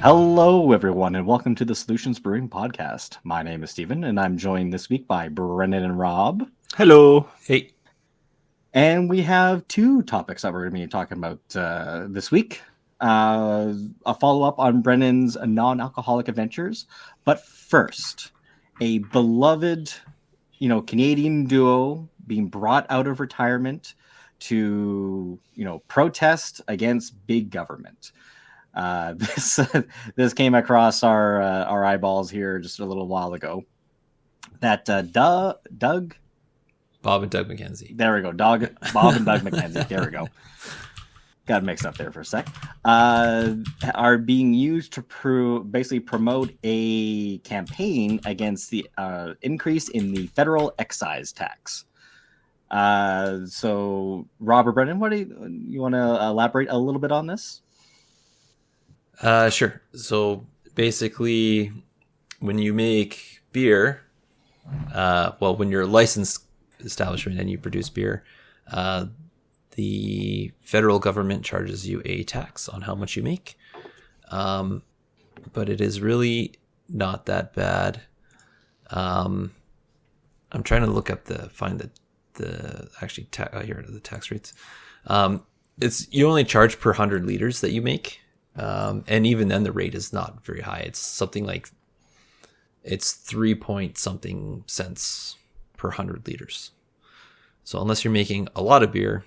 Hello, everyone, and welcome to the Solutions Brewing Podcast. My name is Stephen, and I'm joined this week by Brennan and Rob. Hello. Hey. And we have two topics that we're going to be talking about this week. A follow-up on Brennan's non-alcoholic adventures. But first, a beloved, Canadian duo being brought out of retirement to, protest against big government. This came across our eyeballs here just a little while ago. That Doug, Bob and Doug McKenzie. There we go. Bob and Doug McKenzie. There we go. Got mixed up there for a sec. Are being used to basically promote a campaign against the increase in the federal excise tax. So, Rob or Brendan, what do you want to elaborate a little bit on this? Sure. So basically, when you make beer, when you're a licensed establishment and you produce beer, the federal government charges you a tax on how much you make. But it is really not that bad. I'm trying to look up find the actually here are the tax rates. It's you only charge per 100 liters that you make. And even then the rate is not very high. It's something like it's 3 point something cents per 100 liters. So unless you're making a lot of beer,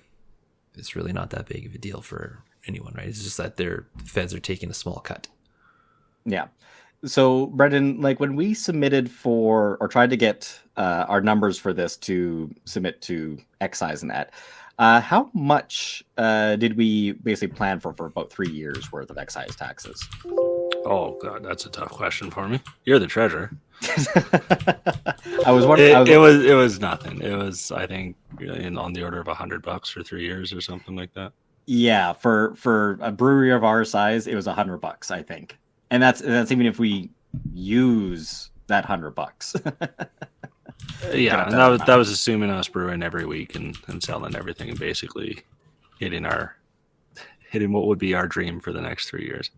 it's really not that big of a deal for anyone, right? It's just that the feds are taking a small cut. Yeah. So Brendan, like when we submitted or tried to get our numbers for this to submit to excise and that, how much did we basically plan for about 3 years worth of excise taxes? Oh, God, that's a tough question for me. You're the treasurer. I was wondering. It was nothing. It was, I think, on the order of $100 for 3 years or something like that. Yeah, for a brewery of our size, it was $100, I think, and that's even if we use that $100. Yeah, and that was assuming us brewing every week and selling everything and basically hitting what would be our dream for the next 3 years.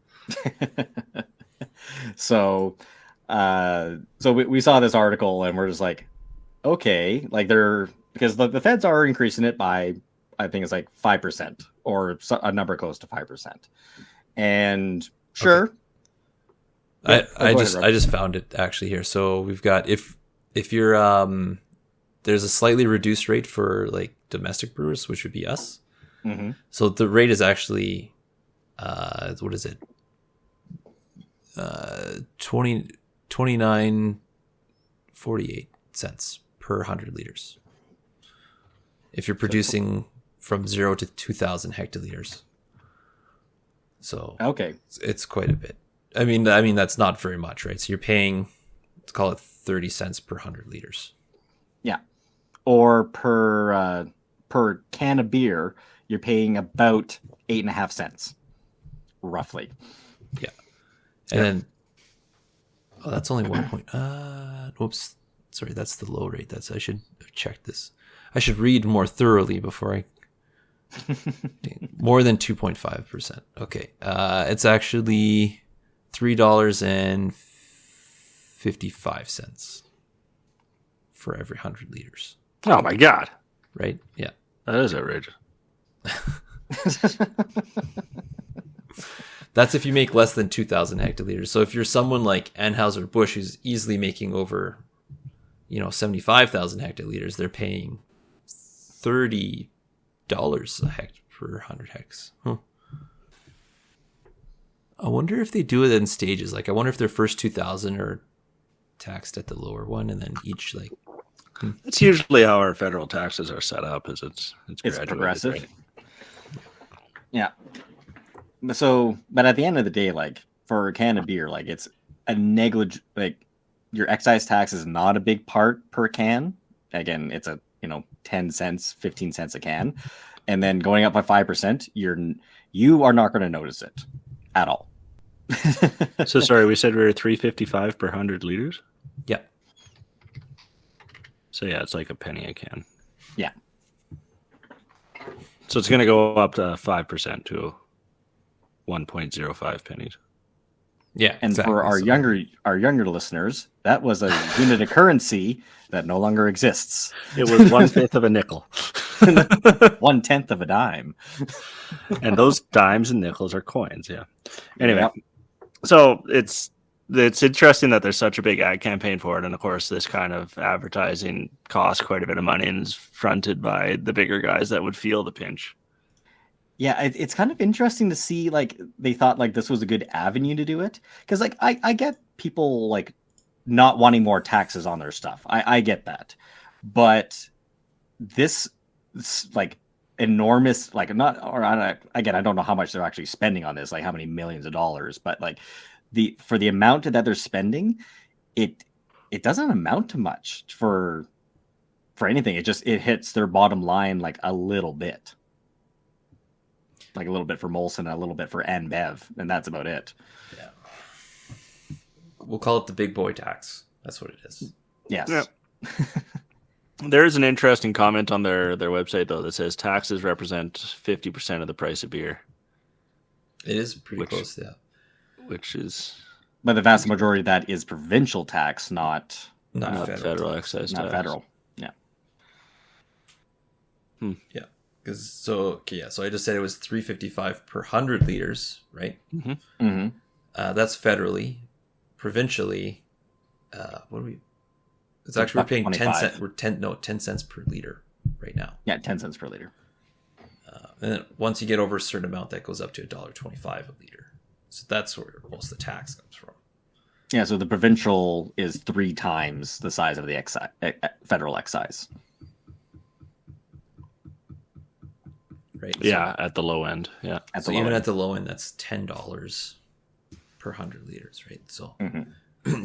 So we saw this article and we're just like, okay, like because the feds are increasing it by, I think it's like 5% or a number close to 5%, and sure. Okay. I just found it actually here. So we've got if you're there's a slightly reduced rate for like domestic brewers, which would be us. Mm-hmm. So the rate is actually what is it? 29.48 cents per 100 liters. If you're producing from 0 to 2,000 hectoliters. So okay, it's quite a bit. I mean that's not very much, right? So you're paying, let's call it 30 cents per 100 liters. Yeah. Or per can of beer, you're paying about 8.5 cents, roughly. Yeah. And then, that's only 1 point. Oops. Sorry, that's the low rate. I should have checked this. I should read more thoroughly before I. More than 2.5%. Okay. It's actually $3.55 for every 100 liters. Oh my God! Right? Yeah, that is outrageous. That's if you make less than 2,000 hectoliters. So if you're someone like Anheuser-Busch who's easily making over, 75,000 hectoliters, they're paying $30 a hect per 100 hex. Huh. I wonder if they do it in stages. Like, I wonder if their first 2,000 are taxed at the lower one, and then each like. It's usually how our federal taxes are set up. It's progressive. Right? Yeah. So, but at the end of the day, like for a can of beer, like it's a like your excise tax is not a big part per can. Again, it's 10 cents, 15 cents a can, and then going up by 5%, you are not going to notice it at all. So sorry, we said we were $3.55 per 100 liters. Yeah. So yeah, it's like a penny a can. Yeah. So it's going to go up to 5% to 1.05 pennies. Yeah, And exactly. for our younger listeners, that was a unit of currency that no longer exists. It was 1/5 of a nickel. 1/10 of a dime. And those dimes and nickels are coins. Yeah. Anyway, Yep. so it's interesting that there's such a big ad campaign for it, and of course, this kind of advertising costs quite a bit of money and is fronted by the bigger guys that would feel the pinch. Yeah, it's kind of interesting to see, like, they thought like this was a good avenue to do it, because like I get people like not wanting more taxes on their stuff. I get that, but this like enormous, like, not, or again, I don't know how much they're actually spending on this, like how many millions of dollars, but like for the amount that they're spending, it doesn't amount to much for anything. It hits their bottom line like a little bit. Like a little bit for Molson, a little bit for NBev, and that's about it. Yeah. We'll call it the big boy tax. That's what it is. Yes. Yeah. There is an interesting comment on their website, though, that says taxes represent 50% of the price of beer. It is pretty close, yeah. Which is... But the vast majority of that is provincial tax, not federal excise not tax. federal. Yeah. Yeah. So I just said it was $3.55 per 100 liters, right? Mm-hmm. Mm-hmm. That's federally. Provincially, what do we? It's actually we're paying 10 cents. We're 10 cents per liter right now. Yeah, 10 cents per liter. And then once you get over a certain amount, that goes up to $1.25 a liter. So that's where most of the tax comes from. Yeah, so the provincial is 3 times the size of the federal excise. Right. Yeah, at the low end. Yeah. So even at the low end, that's $10 per 100 liters, right? So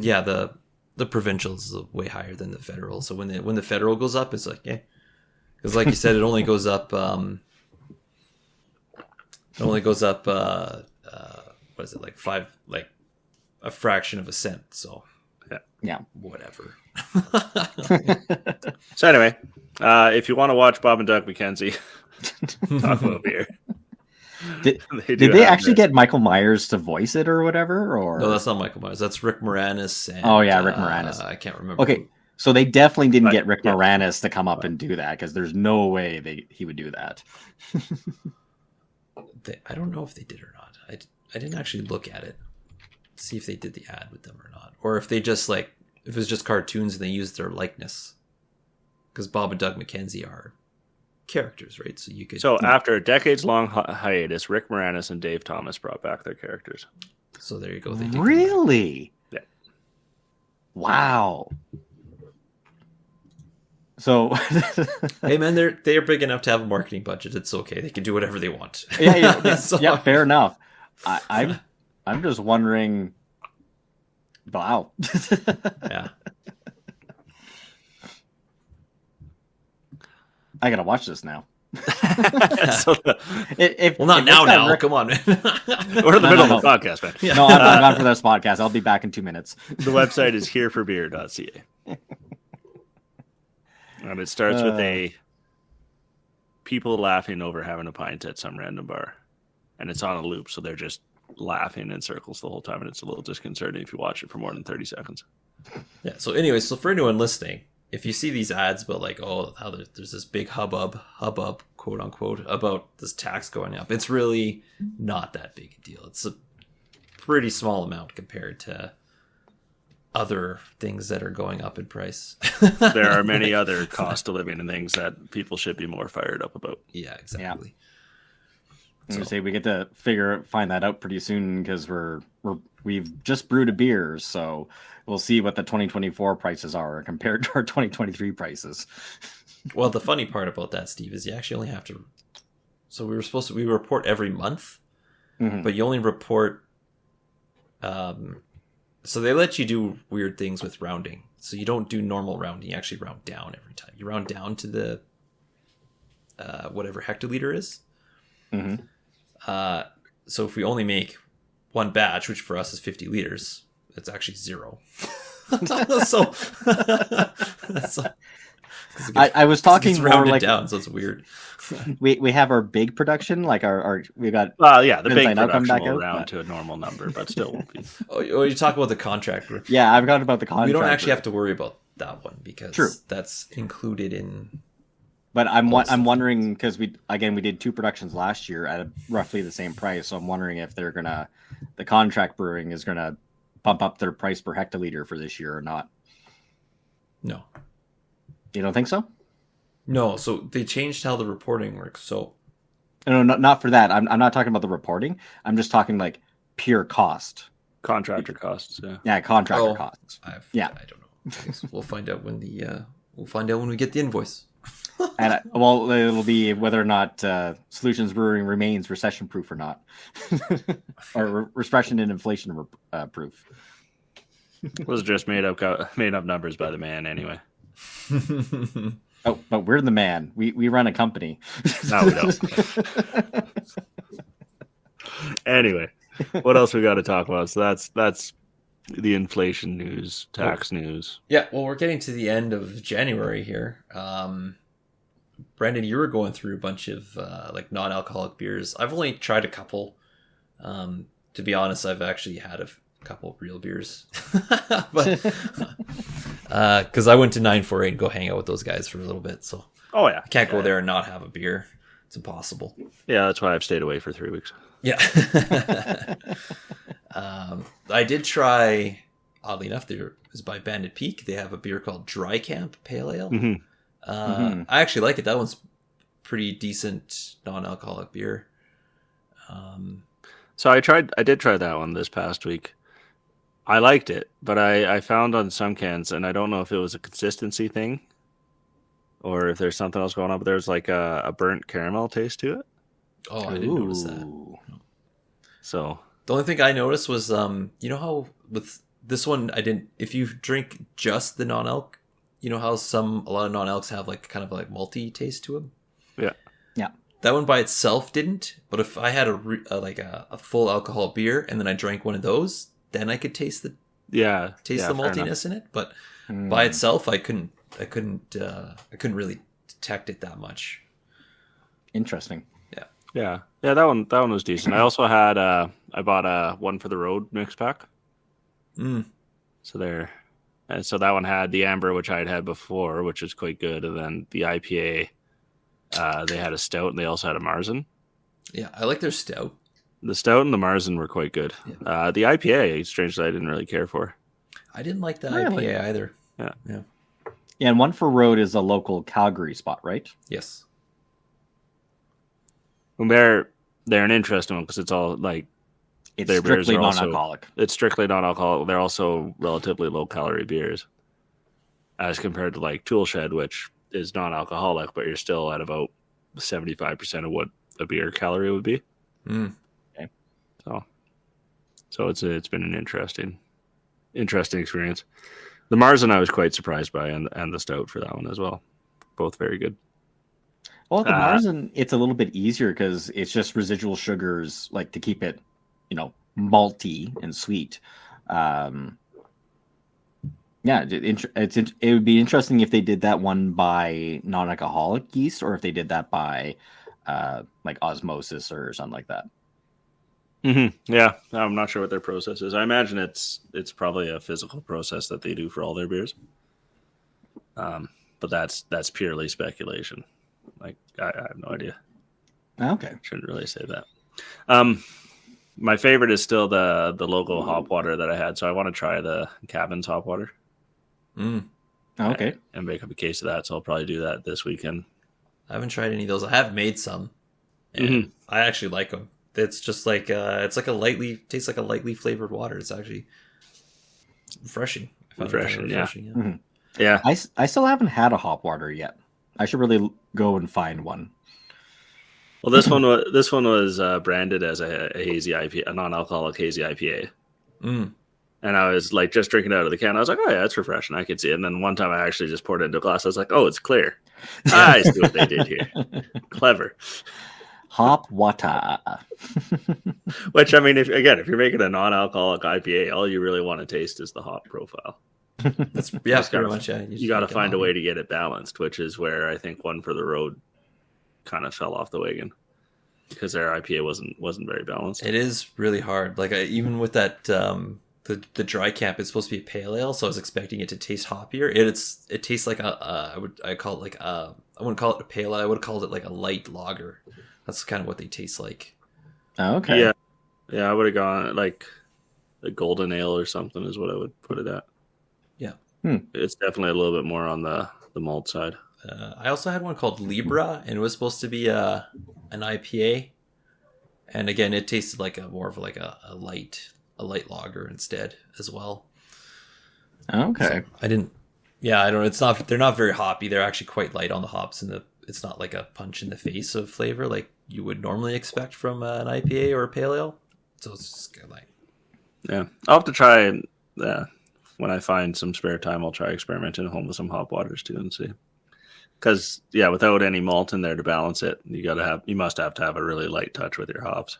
yeah, the provincial is way higher than the federal. So when the federal goes up, it's like, yeah, because like you said, it only goes up. What is it, like a fraction of a cent? So yeah, whatever. So anyway, if you want to watch Bob and Doug McKenzie talk about beer. Did they actually get Michael Myers to voice it or whatever? Or no, that's not Michael Myers. That's Rick Moranis. And, Rick Moranis. I can't remember. Okay, so they definitely didn't get Rick Moranis to come up and do that, because there's no way he would do that. I don't know if they did or not. I didn't actually look at it, see if they did the ad with them or not, or if they just if it was just cartoons and they used their likeness, because Bob and Doug McKenzie are characters, right? So you could. So after a decades-long hiatus, Rick Moranis and Dave Thomas brought back their characters. So there you go. Really? Yeah. Wow. So, hey man, they're big enough to have a marketing budget. It's okay. They can do whatever they want. Yeah, So- yeah, fair enough. I'm just wondering. Wow. Yeah. I gotta watch this now. Not now. Come on, man. We're in the middle of the podcast, man. No, I'm not for this podcast. I'll be back in 2 minutes. The website is hereforbeer.ca. And it starts with people laughing over having a pint at some random bar. And it's on a loop, so they're just laughing in circles the whole time, and it's a little disconcerting if you watch it for more than 30 seconds. Yeah, so anyway, for anyone listening, if you see these ads about how there's this big hubbub, quote unquote, about this tax going up, it's really not that big a deal. It's a pretty small amount compared to other things that are going up in price. There are many other cost of living and things that people should be more fired up about. Yeah, exactly. Yeah. I'm gonna say we get to find that out pretty soon, because we've just brewed a beer, so we'll see what the 2024 prices are compared to our 2023 prices. Well, the funny part about that, Steve, is you actually only have to. So we report every month, but you only report. So they let you do weird things with rounding. So you don't do normal rounding; you actually round down every time. You round down to the whatever hectoliter is. Mm-hmm. So if we only make one batch, which for us is 50 liters, it's actually 0. so I was talking it's more rounded like down, so it's weird. we have our big production, like our we got. Well, yeah, the big Vince, I know, come production back will out, round but- to a normal number, but still won't be. Oh, you talk about the contract. Yeah, I've got about the contract. We don't actually have to worry about that one because True. that's included in. But I'm Also- wondering because we did 2 productions last year at roughly the same price. So I'm wondering if the contract brewing is gonna bump up their price per hectoliter for this year or not. No. You don't think so? No, so they changed how the reporting works. So No, not for that. I'm not talking about the reporting. I'm just talking like pure cost. Contractor costs, yeah. Yeah, contractor Oh. costs. I don't know. I guess we'll find out when we get the invoice. And well, it'll be whether or not Solutions Brewing remains recession proof or not, or recession and inflation proof. Those are just made up numbers by the man anyway. Oh, but we're the man. We run a company. No, we don't. Anyway, what else we got to talk about? So that's the inflation news, tax news. Yeah, well, we're getting to the end of January here. Brandon, you were going through a bunch of like non-alcoholic beers. I've only tried a couple. To be honest, I've actually had a couple real beers, but because I went to 948 and go hang out with those guys for a little bit, so Oh yeah, I can't go there and not have a beer. It's impossible. yeah. That's why I've stayed away for 3 weeks. Yeah. I did try, oddly enough, it was by Bandit Peak. They have a beer called Dry Camp Pale Ale. Mhm. I actually like it. That one's pretty decent non-alcoholic beer. So I did try that one this past week. I liked it, but I found on some cans, and I don't know if it was a consistency thing or if there's something else going on, but there's like a burnt caramel taste to it. Oh, I didn't notice that. Ooh. So The only thing I noticed was, you know how with this one, if you drink just the non-alc, you know how a lot of non-alcs have like kind of like malty taste to them? yeah, That one by itself didn't, but if I had a full alcohol beer and then I drank one of those, then I could taste the yeah, the fair enough. maltiness in it. But by itself, I couldn't really detect it that much. Interesting. Yeah. That one was decent. I also had I bought a one for the road mix pack. So so that one had the amber, which I had before, which was quite good, and then the IPA. They had a stout, and they also had a Marzen. Yeah, I like their stout. The stout and the Marzen were quite good. Yeah. The IPA, strangely, I didn't really care for. I didn't like the Really? IPA either. Yeah. Yeah. Yeah, and One for Road is a local Calgary spot, right? Yes. And they're an interesting one because it's all like It's Their beers strictly are also- non-alcoholic. it's strictly non-alcoholic. They're also relatively low-calorie beers, as compared to like Toolshed, which is non-alcoholic, but you're still at about 75% of what a beer calorie would be. Okay. So it's been an interesting experience. The Marzen I was quite surprised by, and the stout for that one as well. Both very good. Well, the Marzen, it's a little bit easier because it's just residual sugars, like to keep it, malty and sweet. Yeah, it would be interesting if they did that one by non-alcoholic yeast, or if they did that by like osmosis or something like that. Mm-hmm. Yeah, I'm not sure what their process is. I imagine it's probably a physical process that they do for all their beers. But that's purely speculation. Like I have no idea. Okay. Shouldn't really say that. My favorite is still the local hop water that I had, so I want to try the Cabin's hop water. Okay. And make up a case of that. So I'll probably do that this weekend. I haven't tried any of those. I have made some, and I actually like them. It's just like tastes like a lightly flavored water. It's actually refreshing. I found it kind of refreshing, yeah. Mhm. Yeah. I still haven't had a hop water yet. I should really go and find one. Well, this one was branded as a hazy IPA, a non-alcoholic hazy IPA. And I was like just drinking it out of the can. I was like, oh yeah, it's refreshing. I could see it. And then one time I actually just poured it into a glass. I was like, oh, it's clear. I see what they did here. Clever. Hop water. Which, I mean, if you're making a non-alcoholic IPA, all you really want to taste is the hop profile. That's Just pretty gotta- much. Yeah, You got to find a way to get it balanced, which is where I think One for the Road kind of fell off the wagon because their IPA wasn't very balanced. It is really hard. Like even with that, the dry camp, it's supposed to be a pale ale, so I was expecting it to taste hoppier. It tastes like I wouldn't call it a pale ale. I would have called it like a light lager. That's kind of what they taste like. Oh, okay. Yeah, I would have gone like a golden ale or something is what I would put it at. Yeah. It's definitely a little bit more on the malt side. I also had one called Libra, and it was supposed to be an IPA. And again, it tasted like more of like a light lager instead as well. Okay. So I don't know. They're not very hoppy. They're actually quite light on the hops, and it's not like a punch in the face of flavor like you would normally expect from an IPA or a pale ale. So it's just kind of like, Yeah, I'll have to try. When I find some spare time, I'll try experimenting at home with some hop waters too and see. Because without any malt in there to balance it, you must have to have a really light touch with your hops.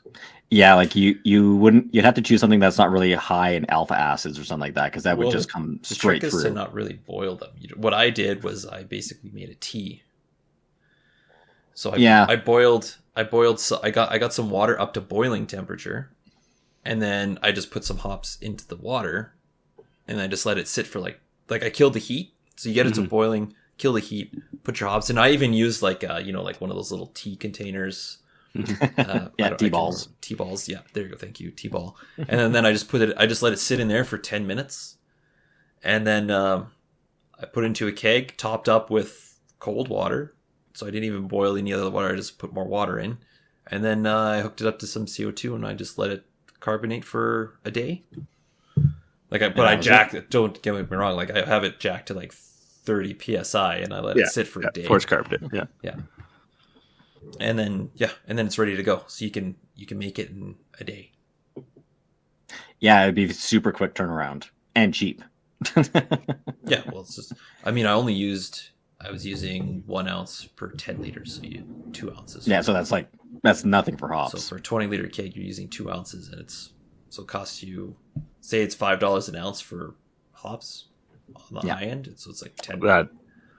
Yeah, like you'd have to choose something that's not really high in alpha acids or something like that, because that would just come the straight trick through. is to not really boil them. What I did was I basically made a tea. So I boiled. So I got some water up to boiling temperature, and then I just put some hops into the water, and I just let it sit for like I killed the heat. So you get it to boiling, kill the heat, put your hops in. I even used like one of those little tea containers. T-balls. T-balls. Yeah, there you go. Thank you, T-ball. And then I just let it sit in there for 10 minutes, and then I put it into a keg, topped up with cold water. So I didn't even boil any other water. I just put more water in, and then I hooked it up to some CO2, and I just let it carbonate for a day. I jacked it. Don't get me wrong. Like I have it jacked to like 30 psi, and I let it sit for a day. Force carved it. Yeah. Yeah. And then it's ready to go. So you can make it in a day. Yeah, it'd be super quick turnaround and cheap. Yeah, well, it's just. I mean, I was using 1 ounce per 10 liters, so you 2 ounces. Yeah, so that's nothing for hops. So for a 20-liter keg, you're using 2 ounces, and it costs you, say it's $5 an ounce for hops on the high end. So it's like $10.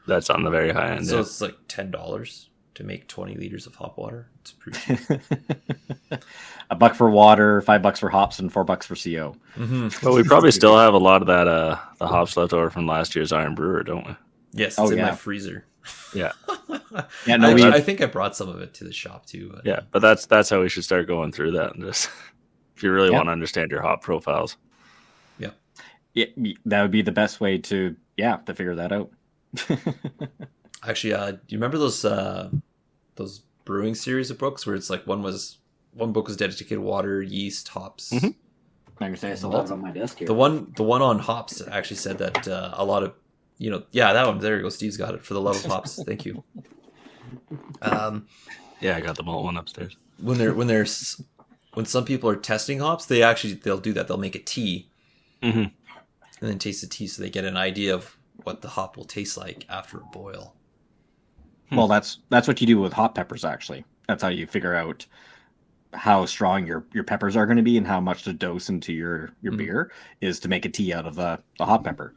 That's on the very high end. So it's like $10 to make 20 liters of hop water. It's pretty cheap. $1 for water, $5 for hops, and $4 for CO. Mm-hmm. But we probably still have a lot of that the hops left over from last year's Iron Brewer, don't we? Yes, it's in my freezer. Yeah. Yeah, no, I think I brought some of it to the shop too. Yeah, but that's how we should start going through that, and just if you really want to understand your hop profiles. Yeah, that would be the best way to figure that out. Actually, do you remember those brewing series of books where it's like one book was dedicated to water, yeast, hops? I'm gonna say I still have it on my desk here. The one on hops actually said that a lot of that one. There you go. Steve's got it. For the love of hops. Thank you. I got the malt one upstairs. When some people are testing hops, they'll do that. They'll make a tea, and then taste the tea so they get an idea of what the hop will taste like after a boil. Well, that's what you do with hot peppers. Actually, that's how you figure out how strong your peppers are going to be and how much to dose into your beer is to make a tea out of the hot pepper.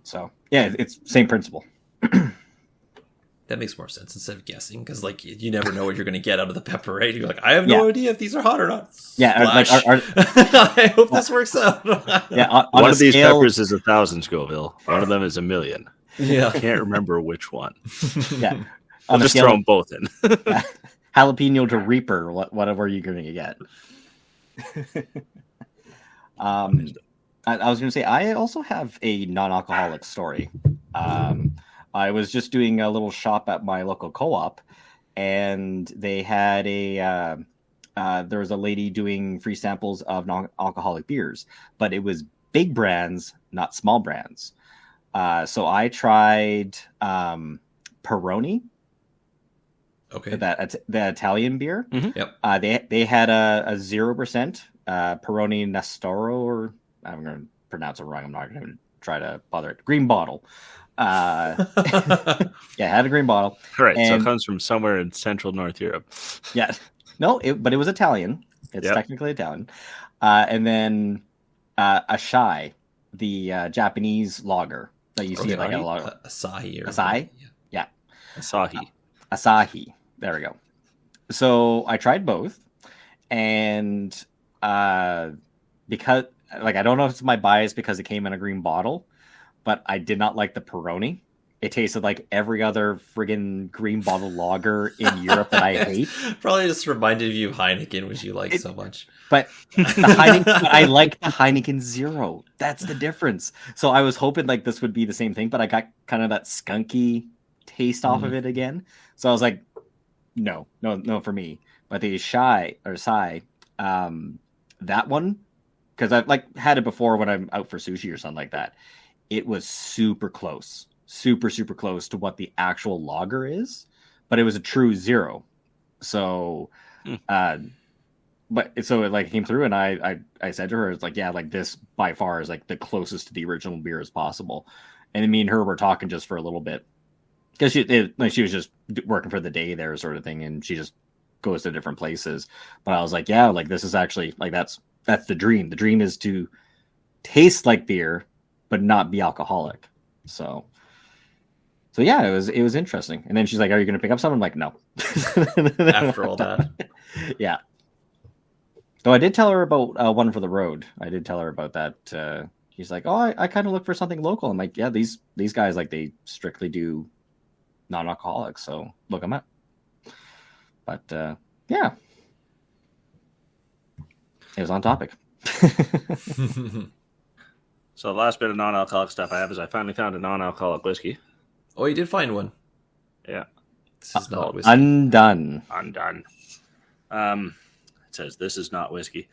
So yeah, it's same principle. That makes more sense instead of guessing, because like you never know what you're going to get out of the pepper, right? You're like, I have no idea if these are hot or not. Yeah, I hope this works out. One of these peppers is 1,000 Scoville. One of them is 1,000,000. Yeah, I can't remember which one. Yeah, I'll just throw them both in. Jalapeno to Reaper, whatever you're going to get. I was going to say I also have a non-alcoholic story. I was just doing a little shop at my local co-op, and they had there was a lady doing free samples of non-alcoholic beers, but it was big brands, not small brands. So I tried Peroni. Okay. The Italian beer. Mm-hmm. Yep. They had a 0% Peroni Nastoro, or I'm going to pronounce it wrong. I'm not going to try to bother it. Green bottle. It had a green bottle. All right, so it comes from somewhere in Central North Europe. Yeah, no, but it was Italian. It's technically Italian. And then a Shy, the Japanese lager that you see Okay. like at a lot of Asahi or Asahi. Yeah. Yeah, Asahi. Asahi. There we go. So I tried both, and because like I don't know if it's my bias because it came in a green bottle, but I did not like the Peroni. It tasted like every other friggin' green bottle lager in Europe that I hate. Probably just reminded you of Heineken, which you like so much. But the Heineken, I like the Heineken Zero. That's the difference. So I was hoping like this would be the same thing, but I got kind of that skunky taste off of it again. So I was like, no for me. But the Sai, that one, because I've like had it before when I'm out for sushi or something like that. It was super close, super close to what the actual lager is, but it was a true zero. So, but so it like came through, and I said to her, it's like, yeah, like this by far is like the closest to the original beer as possible. And then me and her were talking just for a little bit because she was just working for the day there, sort of thing, and she just goes to different places. But I was like, yeah, like this is actually like that's the dream. The dream is to taste like beer, but not be alcoholic. So yeah, it was interesting. And then she's like, "Are you going to pick up some?" I'm like, "No." After all that, yeah. Though I did tell her about one for the road. I did tell her about that. She's like, "Oh, I kind of look for something local." I'm like, "Yeah, these guys like they strictly do non-alcoholic, so look them up." But yeah, it was on topic. So the last bit of non-alcoholic stuff I have is I finally found a non-alcoholic whiskey. oh, you did find one. Yeah. This is not whiskey. Undone. It says this is not whiskey.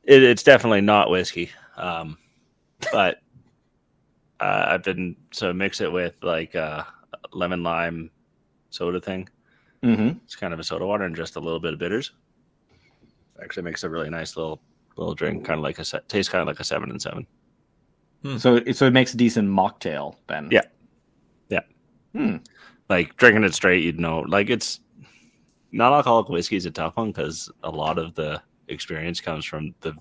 It's definitely not whiskey. But I've been mix it with like a lemon lime soda thing. Mm-hmm. It's kind of a soda water and just a little bit of bitters. Actually makes a really nice little drink, kind of like tastes kind of like a 7 and 7. So it makes a decent mocktail then. Yeah. Like drinking it straight, you'd know. Like it's non-alcoholic whiskey is a tough one because a lot of the experience comes from the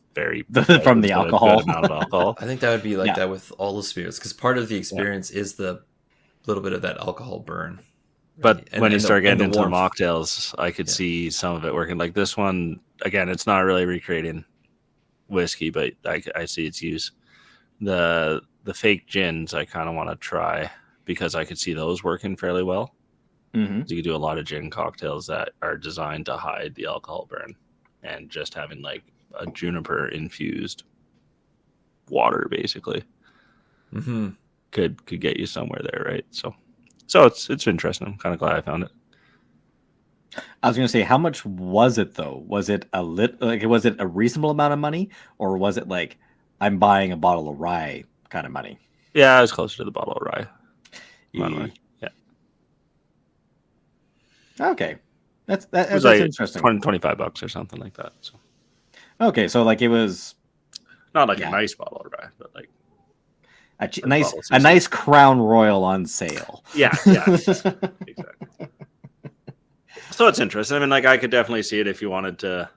from the alcohol. Good amount of alcohol. I think that would be like that with all the spirits because part of the experience is the little bit of that alcohol burn. But when you start getting into the warmth. mocktails, I could see some of it working. Like this one, again, it's not really recreating whiskey, but I see its use. The fake gins I kind of want to try because I could see those working fairly well. Mm-hmm. You could do a lot of gin cocktails that are designed to hide the alcohol burn, and just having like a juniper infused water basically could get you somewhere there, right? So it's interesting. I'm kind of glad I found it. I was going to say, how much was it though? Was it was it a reasonable amount of money, or was it like I'm buying a bottle of rye kind of money? Yeah, I was closer to the bottle of rye. Yeah. Okay, that's It was interesting. $25 or something like that. So Okay, so like it was not like a nice bottle of rye, but like a nice Crown Royal on sale. Yeah, exactly. So it's interesting. I mean, like I could definitely see it if you wanted to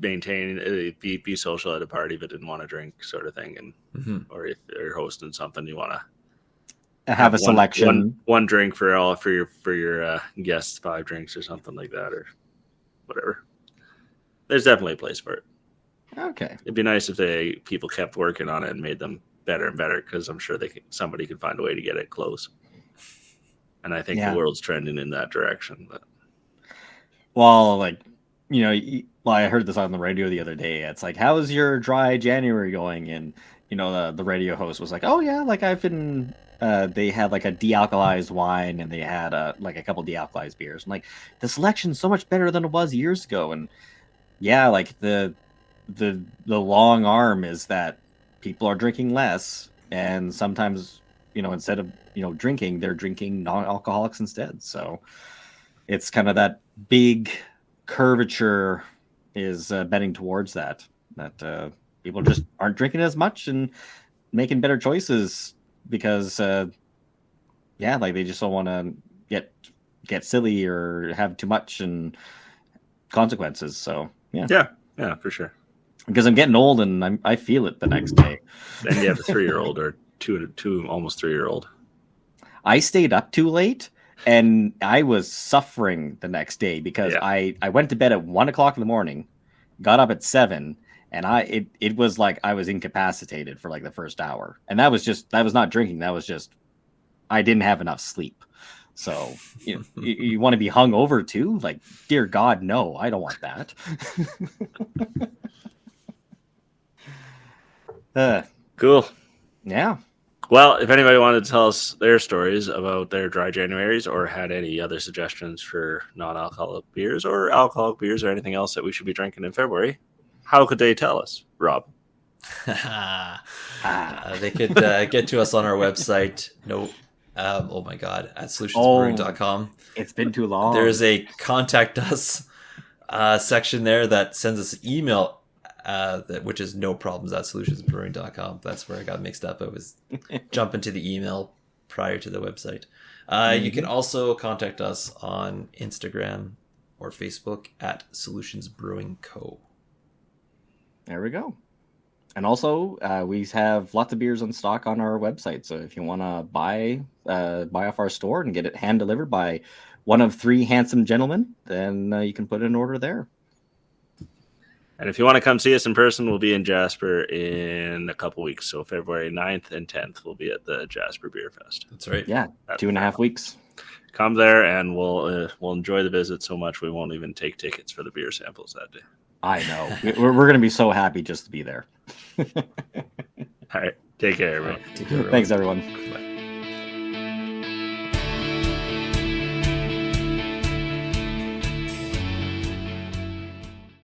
maintain be social at a party but didn't want to drink, sort of thing, and or if you're hosting something, you want to have a selection, one drink for your guests, 5 drinks or something like that, or whatever. There's definitely a place for it. Okay, it'd be nice if people kept working on it and made them better and better, because I'm sure somebody could find a way to get it close. And I think the world's trending in that direction. But well, like I heard this on the radio the other day. It's like, how's your dry January going? And the radio host was like, oh yeah, like I've been. They had like a dealcoholized wine, and they had like a couple dealcoholized beers. I'm like, the selection's so much better than it was years ago. And yeah, like the long arm is that people are drinking less, and sometimes instead of drinking, they're drinking non-alcoholics instead. So it's kind of that big curvature is bending towards that people just aren't drinking as much and making better choices because like they just don't want to get silly or have too much and consequences. So yeah, for sure. because I'm getting old and I feel it the next day. Then you have a 3-year-old or two almost 3-year-old. I stayed up too late and I was suffering the next day because I went to bed at 1 o'clock in the morning, got up at 7, and it was like I was incapacitated for like the first hour. And that was not drinking. That was just, I didn't have enough sleep. So you want to be hung over too? Like, dear God, no, I don't want that. Cool. Yeah. Well, if anybody wanted to tell us their stories about their dry Januaries or had any other suggestions for non-alcoholic beers or alcoholic beers or anything else that we should be drinking in February, how could they tell us, Rob? They could get to us on our website. Oh my God, at solutionsbrewing.com. It's been too long. There's a contact us section there that sends us an email, which is noproblems@solutionsbrewing.com. That's where I got mixed up. I was jumping to the email prior to the website. You can also contact us on Instagram or Facebook at Solutions Brewing Co. There we go. And also, we have lots of beers in stock on our website. So if you want to buy off our store and get it hand delivered by one of 3 handsome gentlemen, then you can put an order there. And if you want to come see us in person, we'll be in Jasper in a couple weeks. So February 9th and 10th, we'll be at the Jasper Beer Fest. That's right. Yeah, 2.5 weeks. Come there, and we'll enjoy the visit so much we won't even take tickets for the beer samples that day. I know. We're going to be so happy just to be there. All right. Take care, everyone. Take care, everyone. Thanks, everyone. Bye.